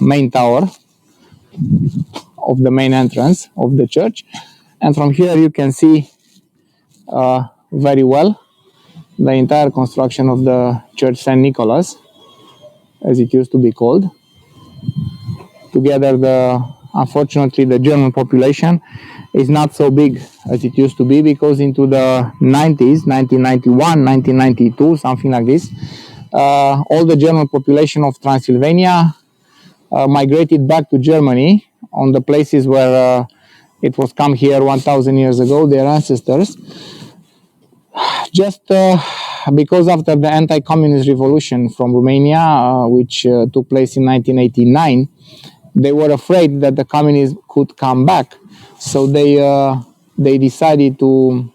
main tower of the main entrance of the church. And from here you can see very well the entire construction of the church St. Nicholas, as it used to be called. Together, unfortunately, the German population is not so big as it used to be, because into the 90s, 1991, 1992, something like this, all the German population of Transylvania migrated back to Germany on the places where it was come here 1,000 years ago, their ancestors. Just because after the anti-communist revolution from Romania, which took place in 1989, they were afraid that the communists could come back. So they decided to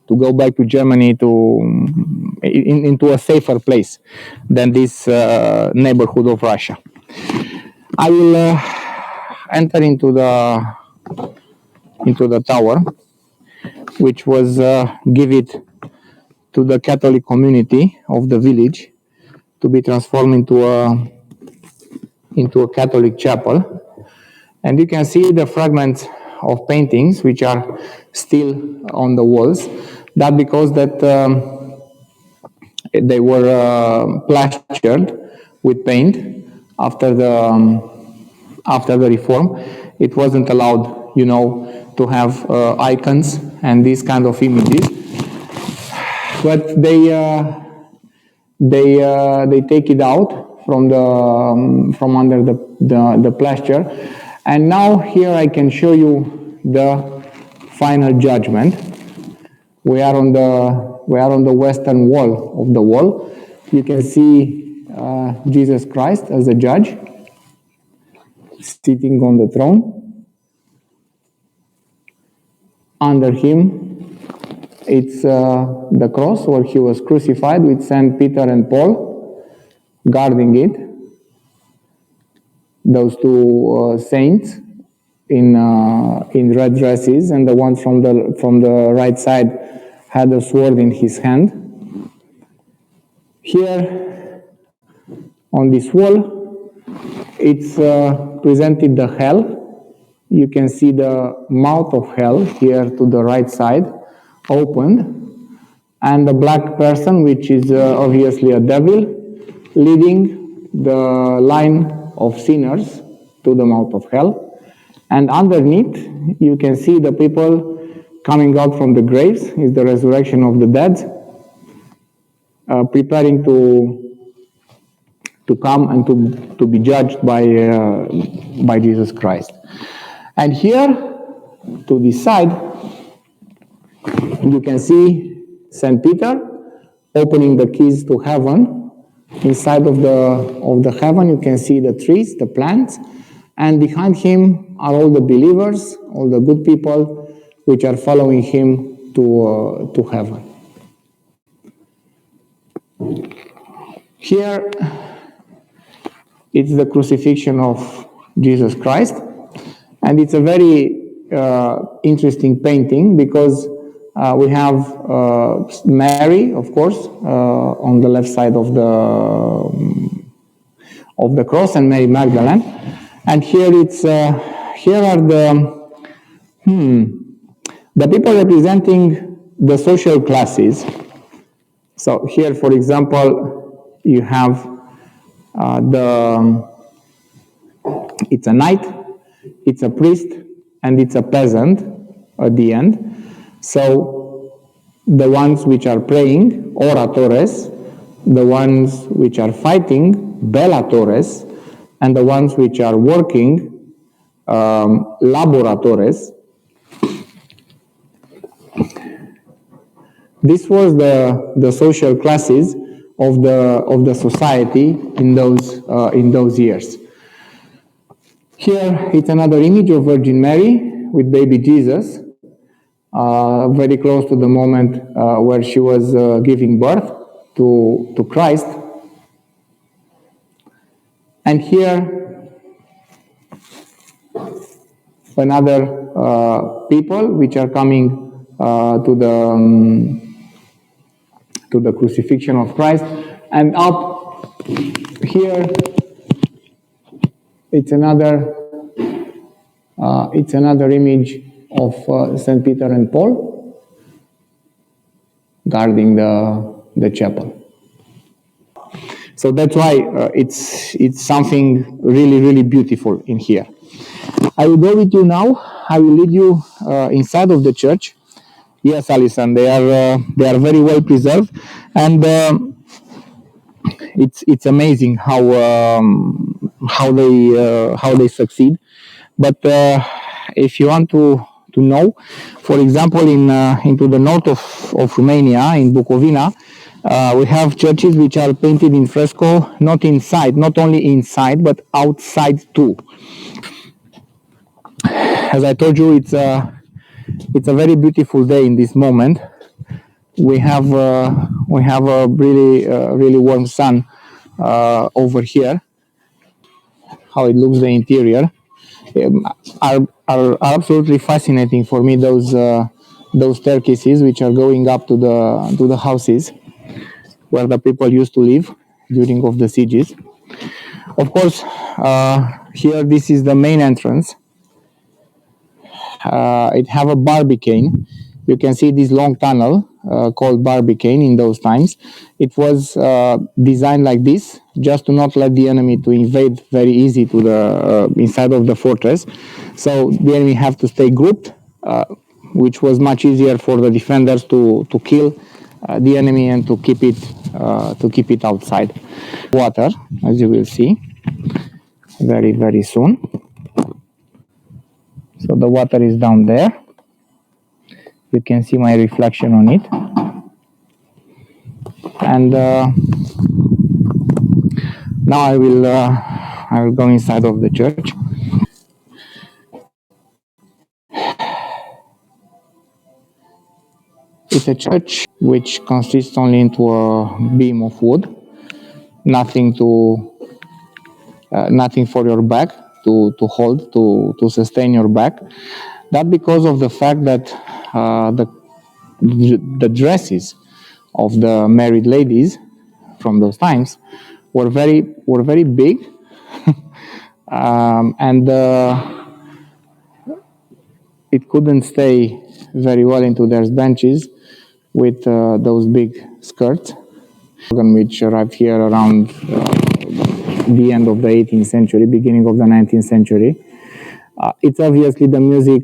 go back to Germany into a safer place than this neighborhood of Russia. I will enter into the tower, which was given to the Catholic community of the village to be transformed into a Catholic chapel. And you can see the fragments of paintings which are still on the walls. That because that they were plastered with paint after the reform. It wasn't allowed, to have icons and these kind of images. But they take it out from under the plaster, and now here I can show you the final judgment. We are on the western wall of the wall. You can see Jesus Christ as a judge sitting on the throne. Under him, it's the cross where he was crucified, with Saint Peter and Paul guarding it. Those two saints in red dresses, and the one from the right side had a sword in his hand. Here on this wall, it's presented the hell. You can see the mouth of hell here to the right side, opened, and the black person, which is obviously a devil, leading the line of sinners to the mouth of hell. And underneath, you can see the people coming out from the graves, is the resurrection of the dead, preparing to come and to be judged by Jesus Christ. And here, to this side, you can see Saint Peter opening the keys to heaven. Inside of the heaven, you can see the trees, the plants, and behind him are all the believers, all the good people, which are following him to heaven. Here, it's the crucifixion of Jesus Christ, and it's a very interesting painting, because we have Mary, of course, on the left side of the cross, and Mary Magdalene. And here here are the people representing the social classes. So here, for example, you have it's a knight, it's a priest, and it's a peasant at the end. So the ones which are praying, oratores, the ones which are fighting, bellatores, and the ones which are working, laboratores. This was the social classes of the society in those years. Here it's another image of Virgin Mary with baby Jesus, very close to the moment where she was giving birth to Christ. And here another people which are coming to the crucifixion of Christ. And up here It's another image of Saint Peter and Paul guarding the chapel. So that's why it's something really beautiful in here. I will go with you now. I will lead you inside of the church. Yes, Alison, they are very well preserved, and it's amazing how they succeed. But if you want to know, for example, into the north of Romania, in Bucovina, we have churches which are painted in fresco, not only inside, but outside too. As I told you, it's a very beautiful day in this moment. We have a really warm sun over here. How it looks, the interior are absolutely fascinating for me. Those staircases which are going up to the houses where the people used to live during of the sieges. Of course, here this is the main entrance. It have a barbicane. You can see this long tunnel called barbicane in those times. It was designed like this, just to not let the enemy to invade very easy to the inside of the fortress. So the enemy have to stay grouped, which was much easier for the defenders to kill the enemy and to keep it outside. Water, as you will see very soon. So the water is down there. You can see my reflection on it. And now I will go inside of the church. It's a church which consists only into a beam of wood, nothing for your back to hold, to sustain your back. That because of the fact that the dresses of the married ladies from those times were very big, and it couldn't stay very well into their benches with those big skirts, which arrived here around the end of the 18th century, beginning of the 19th century. It's obviously the music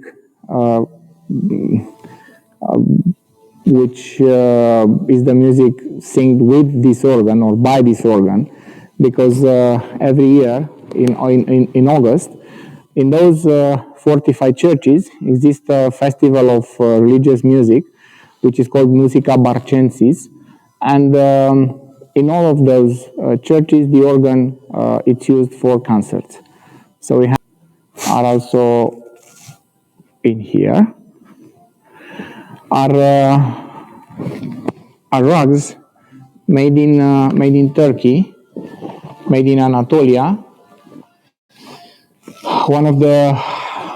which is the music sung with this organ or by this organ, because every year in August, in those fortified churches exists a festival of religious music, which is called Musica Barcensis, and in all of those churches, the organ it's used for concerts. So we are also in here. Are rugs made in Turkey, made in Anatolia. One of the,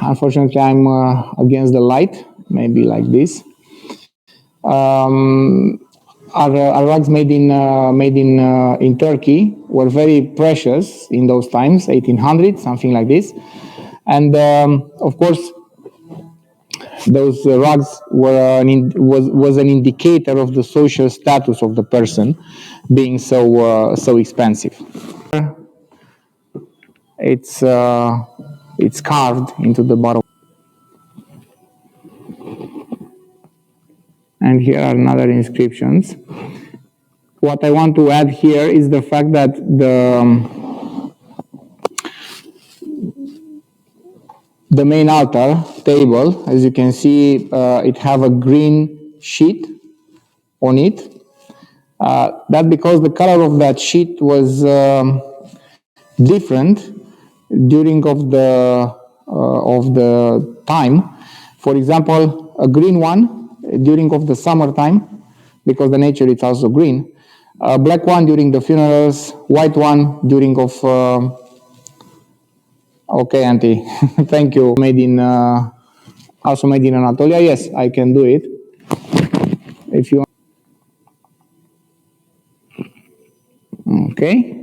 unfortunately, I'm against the light, maybe like this. Are rugs made in Turkey, were very precious in those times, 1800, something like this, and of course, those rugs was an indicator of the social status of the person, being so expensive. It's carved into the bottom. And here are another inscriptions. What I want to add here is the fact that the main altar table, as you can see, it have a green sheet on it. That because the color of that sheet was different during of the time. For example, a green one during of the summertime, because the nature is also green. A black one during the funerals, white one during of. Okay, Auntie, thank you. Also made in Anatolia. Yes, I can do it. If you want. Okay.